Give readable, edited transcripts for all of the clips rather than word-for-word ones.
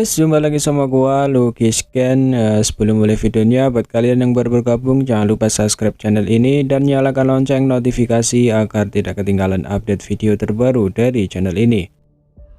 guys, jumpa lagi sama gua Lucky Scan. Sebelum mulai videonya, buat kalian yang baru bergabung jangan lupa subscribe channel ini dan nyalakan lonceng notifikasi agar tidak ketinggalan update video terbaru dari channel ini.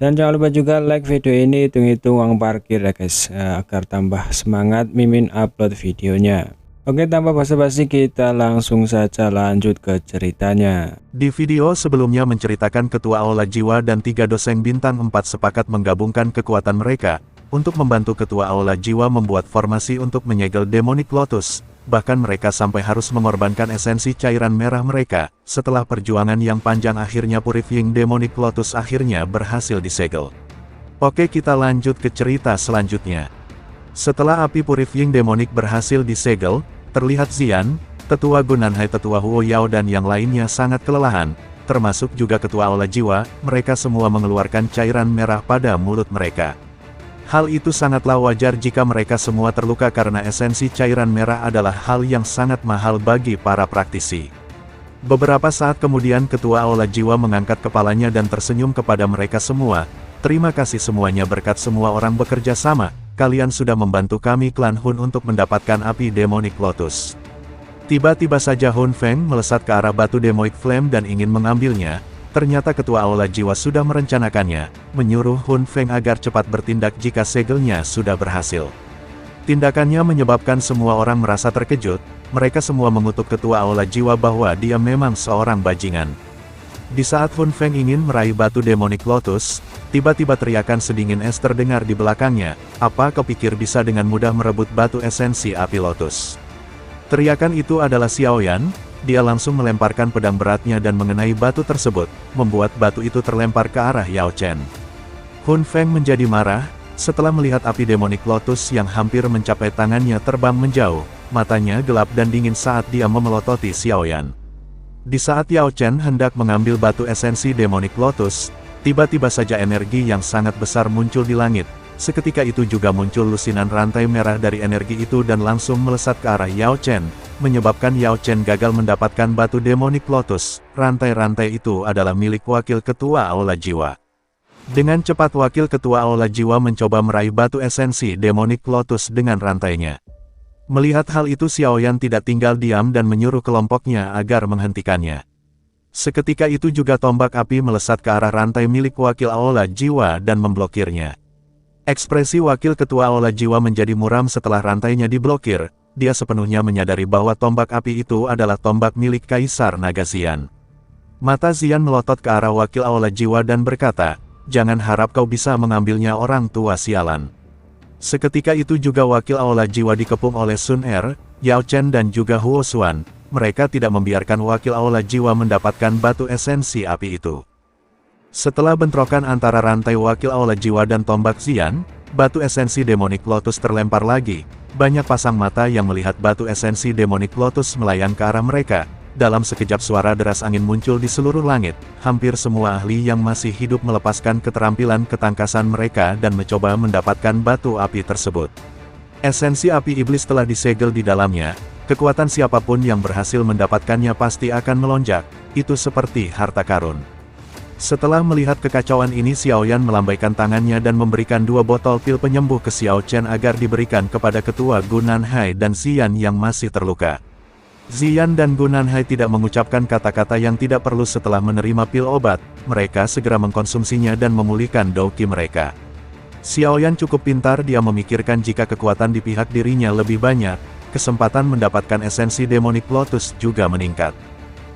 Dan jangan lupa juga like video ini, hitung-hitung uang parkir ya guys, agar tambah semangat Mimin upload videonya. Oke, tanpa basa-basi kita langsung saja lanjut ke ceritanya. Di video sebelumnya menceritakan Ketua Aula Jiwa dan 3 Doseng Bintang 4 sepakat menggabungkan kekuatan mereka untuk membantu Ketua Aula Jiwa membuat formasi untuk menyegel Demonic Lotus. Bahkan mereka sampai harus mengorbankan esensi cairan merah mereka. Setelah perjuangan yang panjang akhirnya Purifying Demonic Lotus akhirnya berhasil disegel. Oke, kita lanjut ke cerita selanjutnya. Setelah api Purifying Demonic berhasil disegel, terlihat Xian, Tetua Gunanhai, Tetua Huo Yao dan yang lainnya sangat kelelahan, termasuk juga Ketua Aula Jiwa. Mereka semua mengeluarkan cairan merah pada mulut mereka. Hal itu sangatlah wajar jika mereka semua terluka karena esensi cairan merah adalah hal yang sangat mahal bagi para praktisi. Beberapa saat kemudian Ketua Aula Jiwa mengangkat kepalanya dan tersenyum kepada mereka semua. Terima kasih semuanya, berkat semua orang bekerja sama. Kalian sudah membantu kami klan Hun untuk mendapatkan api Demonic Lotus. Tiba-tiba saja Hun Feng melesat ke arah batu Demonic Flame dan ingin mengambilnya. Ternyata Ketua Aula Jiwa sudah merencanakannya, menyuruh Hun Feng agar cepat bertindak jika segelnya sudah berhasil. Tindakannya menyebabkan semua orang merasa terkejut. Mereka semua mengutuk Ketua Aula Jiwa bahwa dia memang seorang bajingan. Di saat Hun Feng ingin meraih batu Demonic Lotus, tiba-tiba teriakan sedingin es terdengar di belakangnya. Apa kau pikir bisa dengan mudah merebut batu esensi api lotus? Teriakan itu adalah Xiaoyan. Dia langsung melemparkan pedang beratnya dan mengenai batu tersebut, membuat batu itu terlempar ke arah Yao Chen. Hun Feng menjadi marah, setelah melihat api Demonic Lotus yang hampir mencapai tangannya terbang menjauh. Matanya gelap dan dingin saat dia memelototi Xiaoyan. Di saat Yao Chen hendak mengambil batu esensi Demonic Lotus, tiba-tiba saja energi yang sangat besar muncul di langit. Seketika itu juga muncul lusinan rantai merah dari energi itu dan langsung melesat ke arah Yao Chen, menyebabkan Yao Chen gagal mendapatkan batu Demonic Lotus. Rantai-rantai itu adalah milik Wakil Ketua Aula Jiwa. Dengan cepat Wakil Ketua Aula Jiwa mencoba meraih batu esensi Demonic Lotus dengan rantainya. Melihat hal itu Xiaoyan tidak tinggal diam dan menyuruh kelompoknya agar menghentikannya. Seketika itu juga tombak api melesat ke arah rantai milik Wakil Aula Jiwa dan memblokirnya. Ekspresi Wakil Ketua Aula Jiwa menjadi muram setelah rantainya diblokir. Dia sepenuhnya menyadari bahwa tombak api itu adalah tombak milik Kaisar Naga Xian. Mata Xian melotot ke arah Wakil Aula Jiwa dan berkata, "Jangan harap kau bisa mengambilnya, orang tua sialan." Seketika itu juga Wakil Aula Jiwa dikepung oleh Sun Er, Yao Chen dan juga Huo Xuan. Mereka tidak membiarkan Wakil Aula Jiwa mendapatkan batu esensi api itu. Setelah bentrokan antara rantai Wakil Aula Jiwa dan tombak Xian, batu esensi Demonic Lotus terlempar lagi. Banyak pasang mata yang melihat batu esensi Demonic Lotus melayang ke arah mereka. Dalam sekejap suara deras angin muncul di seluruh langit. Hampir semua ahli yang masih hidup melepaskan keterampilan ketangkasan mereka dan mencoba mendapatkan batu api tersebut. Esensi api iblis telah disegel di dalamnya. Kekuatan siapapun yang berhasil mendapatkannya pasti akan melonjak. Itu seperti harta karun. Setelah melihat kekacauan ini Xiaoyan melambaikan tangannya dan memberikan 2 botol pil penyembuh ke Xiao Chen agar diberikan kepada Ketua Gunanhai dan Xian yang masih terluka. Xian dan Gunanhai tidak mengucapkan kata-kata yang tidak perlu setelah menerima pil obat. Mereka segera mengkonsumsinya dan memulihkan Douqi mereka. Xiaoyan cukup pintar, dia memikirkan jika kekuatan di pihak dirinya lebih banyak, kesempatan mendapatkan esensi Demonic Lotus juga meningkat.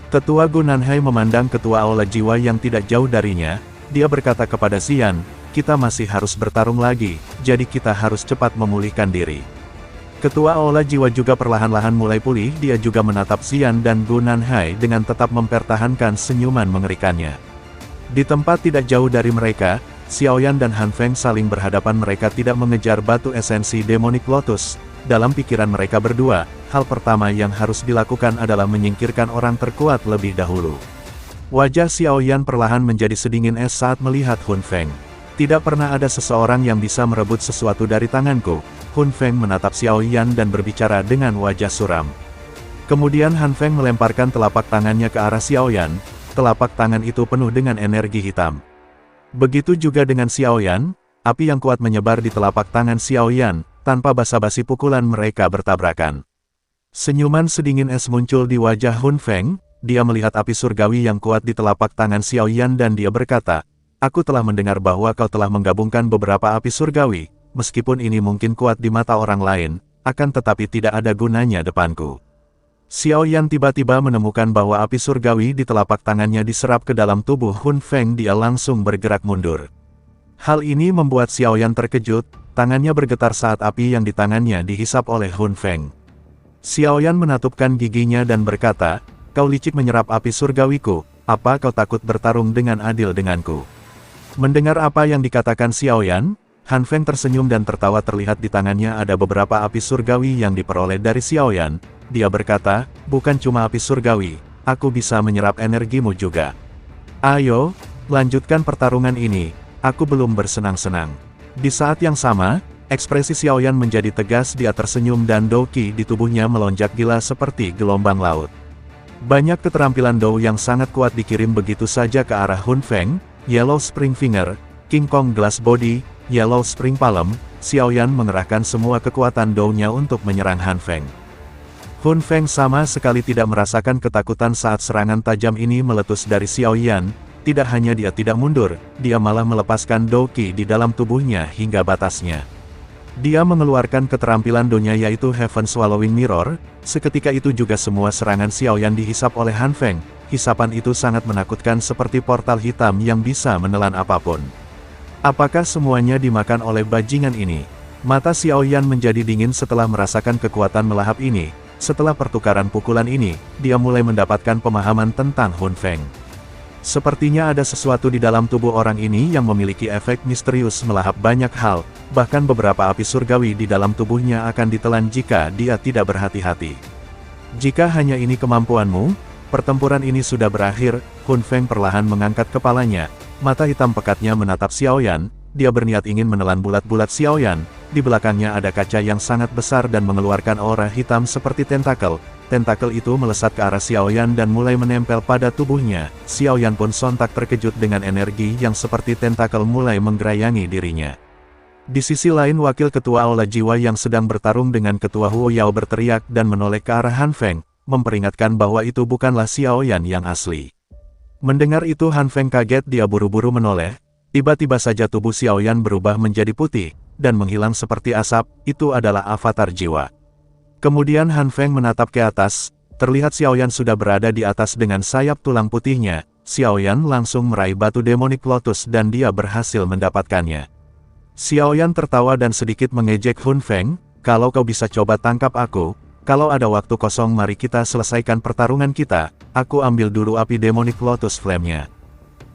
Tetua Gunanhai memandang Ketua Aula Jiwa yang tidak jauh darinya. Dia berkata kepada Xian, "Kita masih harus bertarung lagi, jadi kita harus cepat memulihkan diri." Ketua Aula Jiwa juga perlahan-lahan mulai pulih. Dia juga menatap Xian dan Gunanhai dengan tetap mempertahankan senyuman mengerikannya. Di tempat tidak jauh dari mereka, Xiaoyan dan Han Feng saling berhadapan. Mereka tidak mengejar batu esensi Demonic Lotus. Dalam pikiran mereka berdua, hal pertama yang harus dilakukan adalah menyingkirkan orang terkuat lebih dahulu. Wajah Xiaoyan perlahan menjadi sedingin es saat melihat Hun Feng. Tidak pernah ada seseorang yang bisa merebut sesuatu dari tanganku. Hun Feng menatap Xiaoyan dan berbicara dengan wajah suram. Kemudian Han Feng melemparkan telapak tangannya ke arah Xiaoyan. Telapak tangan itu penuh dengan energi hitam. Begitu juga dengan Xiaoyan. api yang kuat menyebar di telapak tangan Xiao Yan, tanpa basa-basi pukulan mereka bertabrakan. Senyuman sedingin es muncul di wajah Hun Feng, dia melihat api surgawi yang kuat di telapak tangan Xiao Yan dan dia berkata, "Aku telah mendengar bahwa kau telah menggabungkan beberapa api surgawi, meskipun ini mungkin kuat di mata orang lain, akan tetapi tidak ada gunanya depanku." Xiao Yan tiba-tiba menemukan bahwa api surgawi di telapak tangannya diserap ke dalam tubuh Hun Feng. Dia langsung bergerak mundur. Hal ini membuat Xiao Yan terkejut, tangannya bergetar saat api yang di tangannya dihisap oleh Hun Feng. Xiao Yan menatupkan giginya dan berkata, "Kau licik menyerap api surgawiku, apa kau takut bertarung dengan adil denganku?" Mendengar apa yang dikatakan Xiao Yan, Han Feng tersenyum dan tertawa. Terlihat di tangannya ada beberapa api surgawi yang diperoleh dari Xiao Yan. Dia berkata, "Bukan cuma api surgawi, aku bisa menyerap energimu juga. Ayo, lanjutkan pertarungan ini, aku belum bersenang-senang." Di saat yang sama, ekspresi Xiao Yan menjadi tegas. Dia tersenyum dan Dou Qi di tubuhnya melonjak gila seperti gelombang laut. Banyak keterampilan Dou yang sangat kuat dikirim begitu saja ke arah Hun Feng, Yellow Spring Finger, King Kong Glass Body, Yellow Spring Palm. Xiao Yan mengerahkan semua kekuatan Dou-nya untuk menyerang Han Feng. Hun Feng sama sekali tidak merasakan ketakutan saat serangan tajam ini meletus dari Xiao Yan. Tidak hanya dia tidak mundur, dia malah melepaskan Dou Qi di dalam tubuhnya hingga batasnya. Dia mengeluarkan keterampilan Do-nya yaitu Heaven Swallowing Mirror. Seketika itu juga semua serangan Xiao Yan dihisap oleh Han Feng. Hisapan itu sangat menakutkan seperti portal hitam yang bisa menelan apapun. Apakah semuanya dimakan oleh bajingan ini? Mata Xiao Yan menjadi dingin setelah merasakan kekuatan melahap ini. Setelah pertukaran pukulan ini, dia mulai mendapatkan pemahaman tentang Hun Feng. Sepertinya ada sesuatu di dalam tubuh orang ini yang memiliki efek misterius melahap banyak hal, bahkan beberapa api surgawi di dalam tubuhnya akan ditelan jika dia tidak berhati-hati. Jika hanya ini kemampuanmu, pertempuran ini sudah berakhir. Hun Feng perlahan mengangkat kepalanya, mata hitam pekatnya menatap Xiao Yan. Dia berniat ingin menelan bulat-bulat Xiao Yan. Di belakangnya ada kaca yang sangat besar dan mengeluarkan aura hitam seperti tentakel. Tentakel itu melesat ke arah Xiao Yan dan mulai menempel pada tubuhnya. Xiao Yan pun sontak terkejut dengan energi yang seperti tentakel mulai menggerayangi dirinya. Di sisi lain, wakil ketua Aula Jiwa yang sedang bertarung dengan ketua Huo Yao berteriak dan menoleh ke arah Han Feng, memperingatkan bahwa itu bukanlah Xiao Yan yang asli. Mendengar itu Han Feng kaget. Dia buru-buru menoleh. Tiba-tiba saja tubuh Xiao Yan berubah menjadi putih dan menghilang seperti asap. Itu adalah avatar jiwa. Kemudian Han Feng menatap ke atas. Terlihat Xiao Yan sudah berada di atas dengan sayap tulang putihnya. Xiao Yan langsung meraih batu Demonic Lotus dan dia berhasil mendapatkannya. Xiao Yan tertawa dan sedikit mengejek Hun Feng, "Kalau kau bisa coba tangkap aku, kalau ada waktu kosong mari kita selesaikan pertarungan kita. Aku ambil dulu api Demonic Lotus Flame-nya."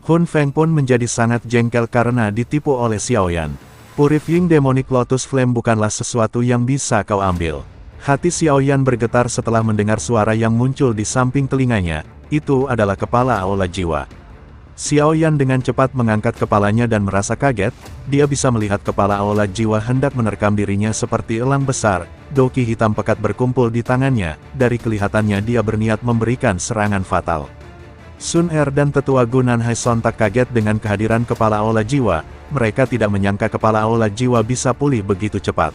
Hun Feng pun menjadi sangat jengkel karena ditipu oleh Xiao Yan. Purifying Demonic Lotus Flame bukanlah sesuatu yang bisa kau ambil. Hati Xiao Yan bergetar setelah mendengar suara yang muncul di samping telinganya. Itu adalah kepala Aula Jiwa. Xiao Yan dengan cepat mengangkat kepalanya dan merasa kaget. Dia bisa melihat kepala Aula Jiwa hendak menerkam dirinya seperti elang besar. Dou Qi hitam pekat berkumpul di tangannya. Dari kelihatannya dia berniat memberikan serangan fatal. Sun Er dan tetua Gunan Hai sontak kaget dengan kehadiran kepala Aula Jiwa. Mereka tidak menyangka kepala Aula Jiwa bisa pulih begitu cepat.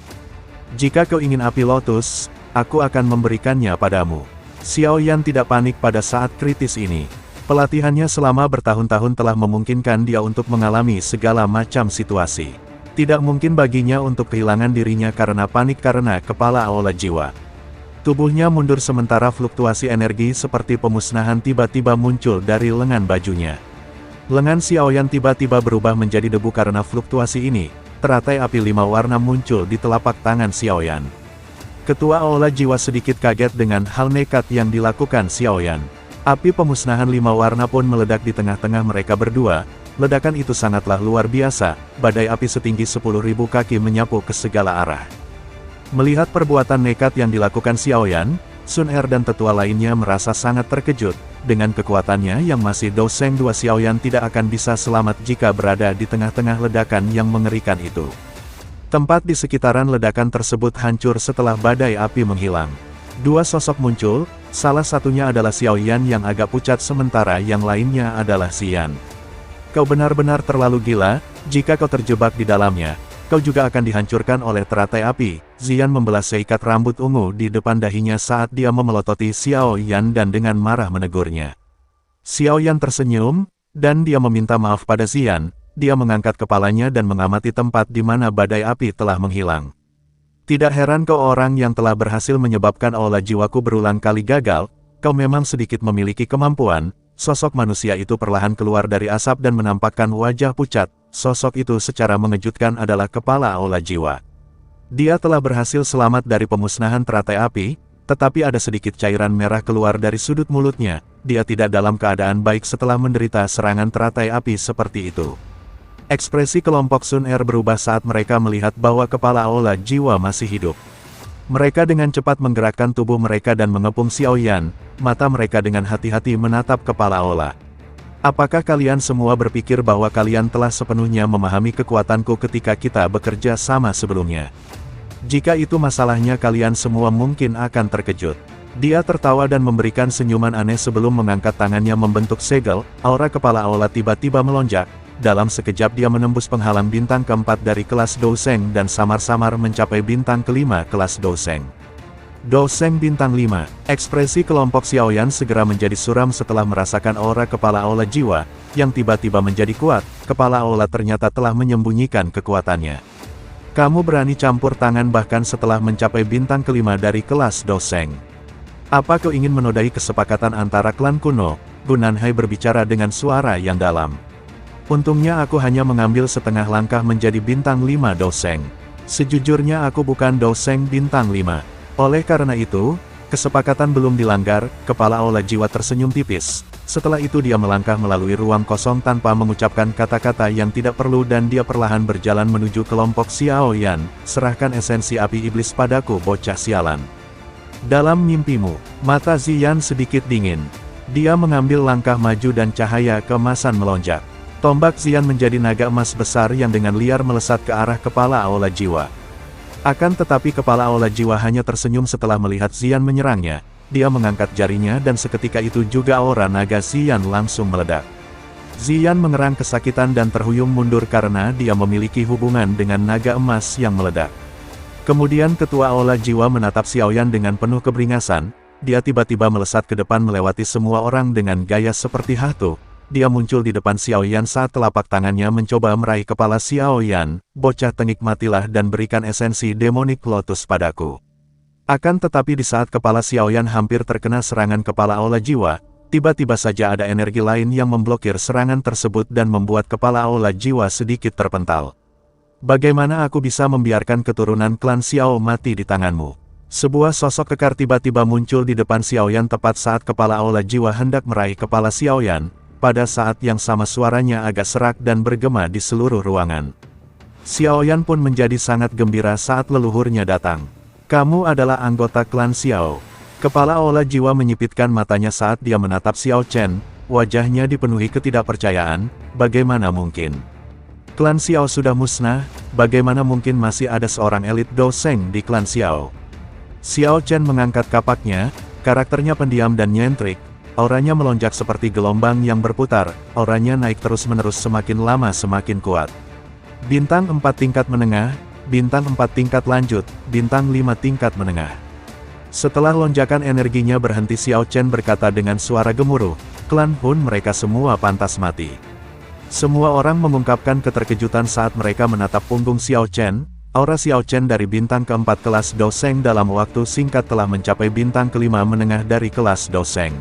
"Jika kau ingin api lotus, aku akan memberikannya padamu." Xiao Yan tidak panik pada saat kritis ini. Pelatihannya selama bertahun-tahun telah memungkinkan dia untuk mengalami segala macam situasi. Tidak mungkin baginya untuk kehilangan dirinya karena panik karena kepala Aula Jiwa. Tubuhnya mundur sementara fluktuasi energi seperti pemusnahan tiba-tiba muncul dari lengan bajunya. Lengan Xiao Yan tiba-tiba berubah menjadi debu karena fluktuasi ini. Teratai api 5 warna muncul di telapak tangan Xiao Yan. Ketua Aula Jiwa sedikit kaget dengan hal nekat yang dilakukan Xiao Yan. Api pemusnahan 5 warna pun meledak di tengah-tengah mereka berdua. Ledakan itu sangatlah luar biasa. Badai api setinggi 10.000 kaki menyapu ke segala arah. Melihat perbuatan nekat yang dilakukan Xiao Yan, Sun Er dan tetua lainnya merasa sangat terkejut. Dengan kekuatannya yang masih Doseng 2, Xiao Yan tidak akan bisa selamat jika berada di tengah-tengah ledakan yang mengerikan itu. Tempat di sekitaran ledakan tersebut hancur setelah badai api menghilang. Dua sosok muncul, salah satunya adalah Xiao Yan yang agak pucat sementara yang lainnya adalah Xian. Kau benar-benar terlalu gila, jika kau terjebak di dalamnya, kau juga akan dihancurkan oleh teratai api. Ziyan membelah seikat rambut ungu di depan dahinya saat dia memelototi Xiao Yan dan dengan marah menegurnya. Xiao Yan tersenyum, dan dia meminta maaf pada Ziyan. Dia mengangkat kepalanya dan mengamati tempat di mana badai api telah menghilang. Tidak heran kau orang yang telah berhasil menyebabkan aula jiwaku berulang kali gagal, kau memang sedikit memiliki kemampuan. Sosok manusia itu perlahan keluar dari asap dan menampakkan wajah pucat. Sosok itu secara mengejutkan adalah kepala aula jiwa. Dia telah berhasil selamat dari pemusnahan teratai api, tetapi ada sedikit cairan merah keluar dari sudut mulutnya. Dia tidak dalam keadaan baik setelah menderita serangan teratai api seperti itu. Ekspresi kelompok Sun Er berubah saat mereka melihat bahwa kepala aula jiwa masih hidup. Mereka dengan cepat menggerakkan tubuh mereka dan mengepung Xiao Yan. Mata mereka dengan hati-hati menatap kepala aula. Apakah kalian semua berpikir bahwa kalian telah sepenuhnya memahami kekuatanku ketika kita bekerja sama sebelumnya? Jika itu masalahnya, kalian semua mungkin akan terkejut. Dia tertawa dan memberikan senyuman aneh sebelum mengangkat tangannya membentuk segel. Aura kepala aula tiba-tiba melonjak. Dalam sekejap dia menembus penghalang bintang keempat dari kelas Douseng dan samar-samar mencapai bintang kelima kelas Douseng. Douseng bintang 5, ekspresi kelompok Xiao Yan segera menjadi suram setelah merasakan aura kepala aula jiwa, yang tiba-tiba menjadi kuat. Kepala aula ternyata telah menyembunyikan kekuatannya. Kamu berani campur tangan bahkan setelah mencapai bintang kelima dari kelas Douseng. Apa kau ingin menodai kesepakatan antara klan kuno? Gunanhai berbicara dengan suara yang dalam. Untungnya aku hanya mengambil setengah langkah menjadi bintang 5 Douseng. Sejujurnya aku bukan Douseng bintang 5. Oleh karena itu, kesepakatan belum dilanggar. Kepala aula jiwa tersenyum tipis. Setelah itu dia melangkah melalui ruang kosong tanpa mengucapkan kata-kata yang tidak perlu dan dia perlahan berjalan menuju kelompok Xiao Yan. Serahkan esensi api iblis padaku, bocah sialan. Dalam mimpimu, mata Ziyan sedikit dingin. Dia mengambil langkah maju dan cahaya keemasan melonjak. Tombak Ziyan menjadi naga emas besar yang dengan liar melesat ke arah kepala aula jiwa. Akan tetapi kepala aula jiwa hanya tersenyum setelah melihat Ziyan menyerangnya. Dia mengangkat jarinya dan seketika itu juga aura naga Ziyan langsung meledak. Ziyan mengerang kesakitan dan terhuyung mundur karena dia memiliki hubungan dengan naga emas yang meledak. Kemudian ketua aula jiwa menatap Xiao Yan dengan penuh keberingasan. Dia tiba-tiba melesat ke depan melewati semua orang dengan gaya seperti hantu. Dia muncul di depan Xiao Yan saat telapak tangannya mencoba meraih kepala Xiao Yan. Bocah tengik, matilah dan berikan esensi Demonic Lotus padaku. Akan tetapi di saat kepala Xiao Yan hampir terkena serangan kepala aula jiwa, tiba-tiba saja ada energi lain yang memblokir serangan tersebut dan membuat kepala aula jiwa sedikit terpental. Bagaimana aku bisa membiarkan keturunan klan Xiao mati di tanganmu? Sebuah sosok kekar tiba-tiba muncul di depan Xiao Yan tepat saat kepala aula jiwa hendak meraih kepala Xiao Yan. Pada saat yang sama suaranya agak serak dan bergema di seluruh ruangan. Xiao Yan pun menjadi sangat gembira saat leluhurnya datang. Kamu adalah anggota klan Xiao. Kepala aula jiwa menyipitkan matanya saat dia menatap Xiao Chen. Wajahnya dipenuhi ketidakpercayaan. Bagaimana mungkin? Klan Xiao sudah musnah. Bagaimana mungkin masih ada seorang elit Douseng di klan Xiao? Xiao Chen mengangkat kapaknya. Karakternya pendiam dan nyentrik. Auranya melonjak seperti gelombang yang berputar. Auranya naik terus-menerus, semakin lama semakin kuat. Bintang 4 tingkat menengah, bintang 4 tingkat lanjut, bintang 5 tingkat menengah. Setelah lonjakan energinya berhenti, Xiao Chen berkata dengan suara gemuruh, "Klan Hun, mereka semua pantas mati." Semua orang mengungkapkan keterkejutan saat mereka menatap punggung Xiao Chen. Aura Xiao Chen dari bintang keempat kelas Douseng dalam waktu singkat telah mencapai bintang kelima menengah dari kelas Douseng.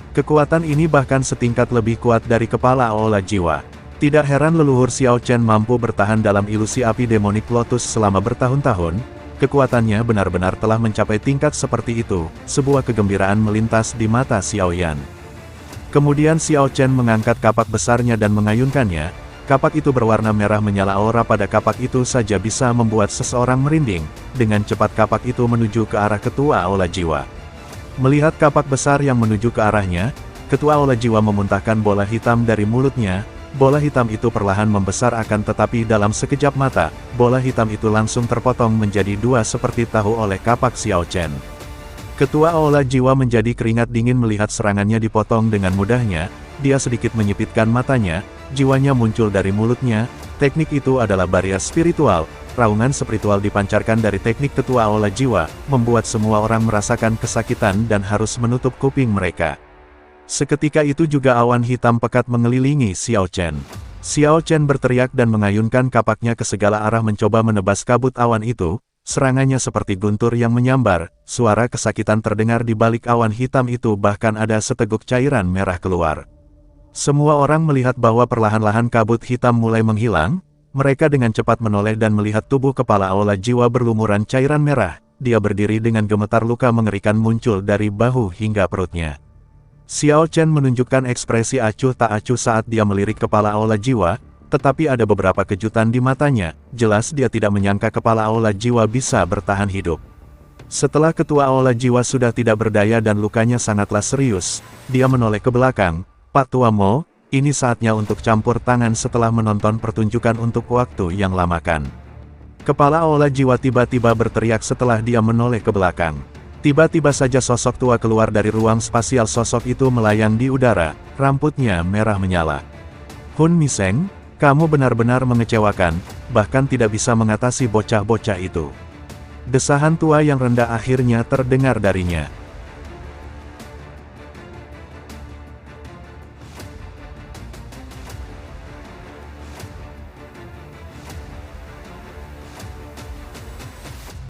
Kekuatan ini bahkan setingkat lebih kuat dari kepala aula jiwa. Tidak heran leluhur Xiao Chen mampu bertahan dalam ilusi api Demonic Lotus selama bertahun-tahun. Kekuatannya benar-benar telah mencapai tingkat seperti itu. Sebuah kegembiraan melintas di mata Xiao Yan. Kemudian Xiao Chen mengangkat kapak besarnya dan mengayunkannya. Kapak itu berwarna merah menyala. Aura pada kapak itu saja bisa membuat seseorang merinding. Dengan cepat kapak itu menuju ke arah ketua aula jiwa. Melihat kapak besar yang menuju ke arahnya, ketua aula jiwa memuntahkan bola hitam dari mulutnya. Bola hitam itu perlahan membesar, akan tetapi dalam sekejap mata, bola hitam itu langsung terpotong menjadi dua seperti tahu oleh kapak Xiao Chen. Ketua aula jiwa menjadi keringat dingin melihat serangannya dipotong dengan mudahnya. Dia sedikit menyipitkan matanya. jiwanya muncul dari mulutnya. Teknik itu adalah barrier spiritual. Raungan spiritual dipancarkan dari teknik ketua aula jiwa, membuat semua orang merasakan kesakitan dan harus menutup kuping mereka. Seketika itu juga awan hitam pekat mengelilingi Xiao Chen. Xiao Chen berteriak dan mengayunkan kapaknya ke segala arah mencoba menebas kabut awan itu. Serangannya seperti guntur yang menyambar, suara kesakitan terdengar di balik awan hitam itu, bahkan ada seteguk cairan merah keluar. Semua orang melihat bahwa perlahan-lahan kabut hitam mulai menghilang. Mereka dengan cepat menoleh dan melihat tubuh kepala aula jiwa berlumuran cairan merah. Dia berdiri dengan gemetar, luka mengerikan muncul dari bahu hingga perutnya. Xiao Chen menunjukkan ekspresi acuh tak acuh saat dia melirik kepala aula jiwa, tetapi ada beberapa kejutan di matanya. Jelas dia tidak menyangka kepala aula jiwa bisa bertahan hidup. Setelah ketua aula jiwa sudah tidak berdaya dan lukanya sangatlah serius, dia menoleh ke belakang. Pak Tua Mo, ini saatnya untuk campur tangan setelah menonton pertunjukan untuk waktu yang lamakan. Kepala aula jiwa tiba-tiba berteriak setelah dia menoleh ke belakang. Tiba-tiba saja sosok tua keluar dari ruang spasial. Sosok itu melayang di udara, rambutnya merah menyala. Hun Miseng, kamu benar-benar mengecewakan, bahkan tidak bisa mengatasi bocah-bocah itu. Desahan tua yang rendah akhirnya terdengar darinya.